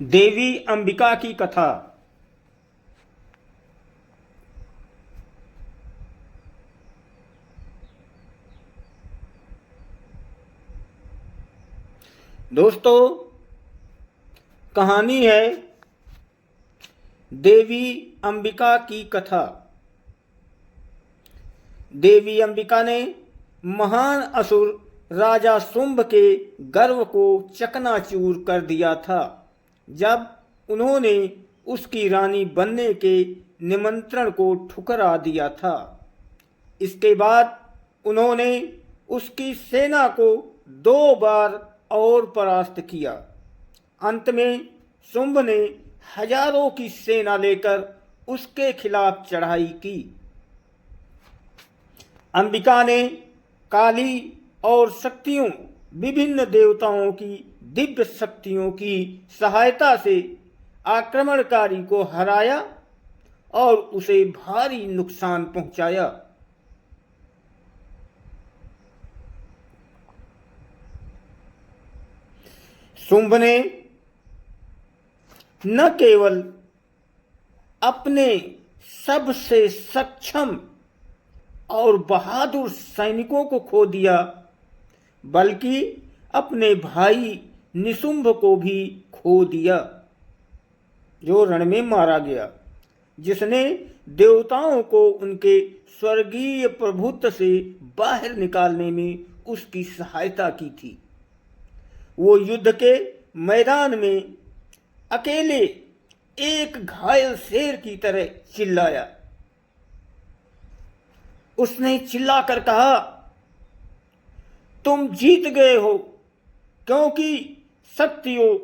देवी अंबिका की कथा। दोस्तों, कहानी है देवी अंबिका की कथा। देवी अंबिका ने महान असुर राजा शुंभ के गर्व को चकनाचूर कर दिया था जब उन्होंने उसकी रानी बनने के निमंत्रण को ठुकरा दिया था। इसके बाद उन्होंने उसकी सेना को 2 बार और परास्त किया। अंत में शुंभ ने हजारों की सेना लेकर उसके खिलाफ चढ़ाई की। अंबिका ने काली और शक्तियों विभिन्न देवताओं की दिव्य शक्तियों की सहायता से आक्रमणकारी को हराया और उसे भारी नुकसान पहुंचाया। शुंभ ने न केवल अपने सबसे सक्षम और बहादुर सैनिकों को खो दिया, बल्कि अपने भाई निशुंभ को भी खो दिया, जो रण में मारा गया, जिसने देवताओं को उनके स्वर्गीय प्रभुत्व से बाहर निकालने में उसकी सहायता की थी। वो युद्ध के मैदान में अकेले एक घायल शेर की तरह चिल्लाया। उसने चिल्लाकर कहा, तुम जीत गए हो, क्योंकि शक्तियों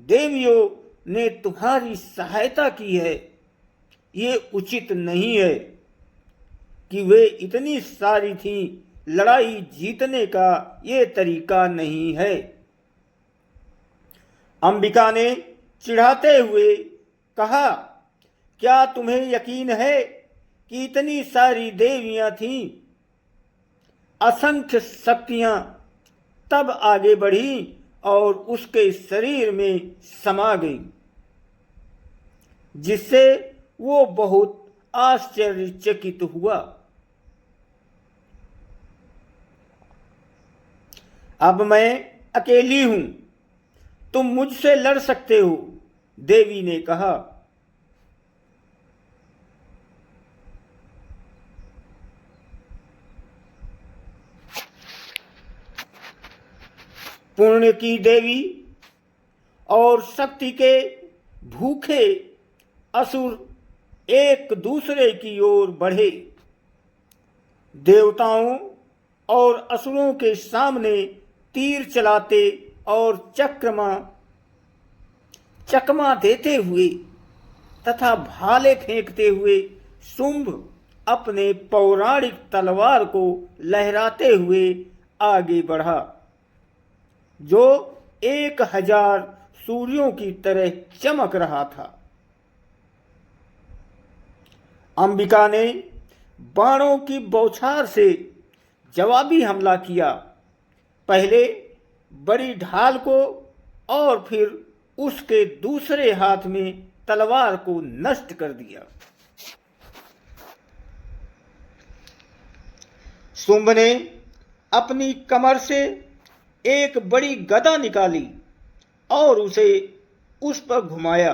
देवियों ने तुम्हारी सहायता की है। ये उचित नहीं है कि वे इतनी सारी थीं, लड़ाई जीतने का ये तरीका नहीं है। अंबिका ने चिढ़ाते हुए कहा, क्या तुम्हें यकीन है कि इतनी सारी देवियां थीं? असंख्य शक्तियां तब आगे बढ़ी और उसके शरीर में समा गई, जिससे वो बहुत आश्चर्यचकित हुआ। अब मैं अकेली हूं, तुम मुझसे लड़ सकते हो, देवी ने कहा। पुण्य की देवी और शक्ति के भूखे असुर एक दूसरे की ओर बढ़े। देवताओं और असुरों के सामने तीर चलाते और चकमा देते हुए तथा भाले फेंकते हुए शुंभ अपने पौराणिक तलवार को लहराते हुए आगे बढ़ा, जो 1000 सूर्यों की तरह चमक रहा था। अंबिका ने बाणों की बौछार से जवाबी हमला किया, पहले बड़ी ढाल को और फिर उसके दूसरे हाथ में तलवार को नष्ट कर दिया। शुंभ ने अपनी कमर से एक बड़ी गदा निकाली और उसे उस पर घुमाया,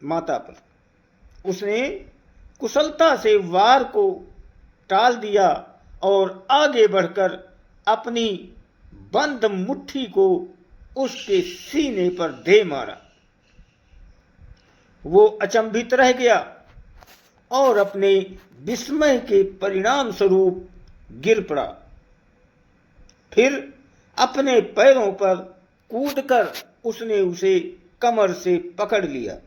माता पर। उसने कुशलता से वार को टाल दिया और आगे बढ़कर अपनी बंद मुट्ठी को उसके सीने पर दे मारा। वो अचंभित रह गया और अपने विस्मय के परिणाम स्वरूप गिर पड़ा। फिर अपने पैरों पर कूदकर उसने उसे कमर से पकड़ लिया।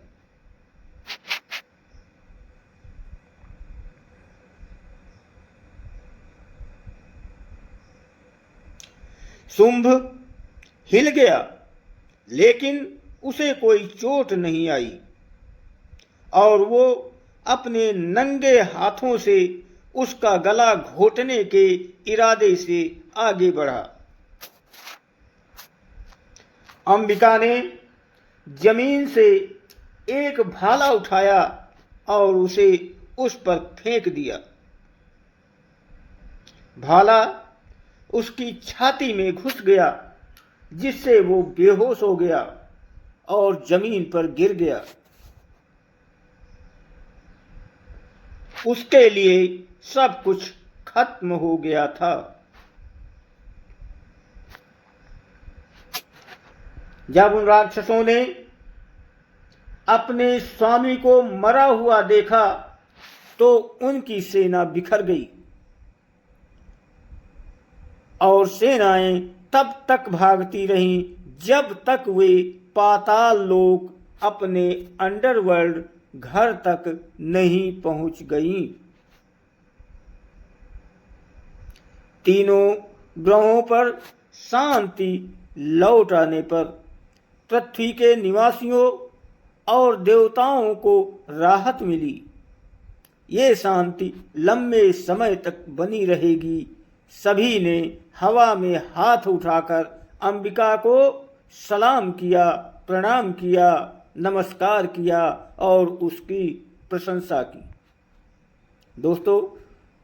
शुंभ हिल गया, लेकिन उसे कोई चोट नहीं आई और वो अपने नंगे हाथों से उसका गला घोटने के इरादे से आगे बढ़ा। अंबिका ने जमीन से एक भाला उठाया और उसे उस पर फेंक दिया। भाला उसकी छाती में घुस गया, जिससे वो बेहोश हो गया और जमीन पर गिर गया। उसके लिए सब कुछ खत्म हो गया था। जब उन राक्षसों ने अपने स्वामी को मरा हुआ देखा तो उनकी सेना बिखर गई और सेनाएं तब तक भागती रहीं जब तक वे पाताल लोक अपने अंडरवर्ल्ड घर तक नहीं पहुंच गईं। तीनों ग्रहों पर शांति लौट आने पर पृथ्वी के निवासियों और देवताओं को राहत मिली। ये शांति लंबे समय तक बनी रहेगी। सभी ने हवा में हाथ उठाकर अंबिका को सलाम किया, प्रणाम किया, नमस्कार किया और उसकी प्रशंसा की। दोस्तों,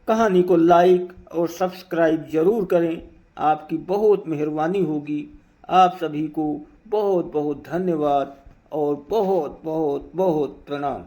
कहानी को लाइक और सब्सक्राइब जरूर करें। आपकी बहुत मेहरबानी होगी। आप सभी को बहुत बहुत धन्यवाद और बहुत बहुत बहुत प्रणाम।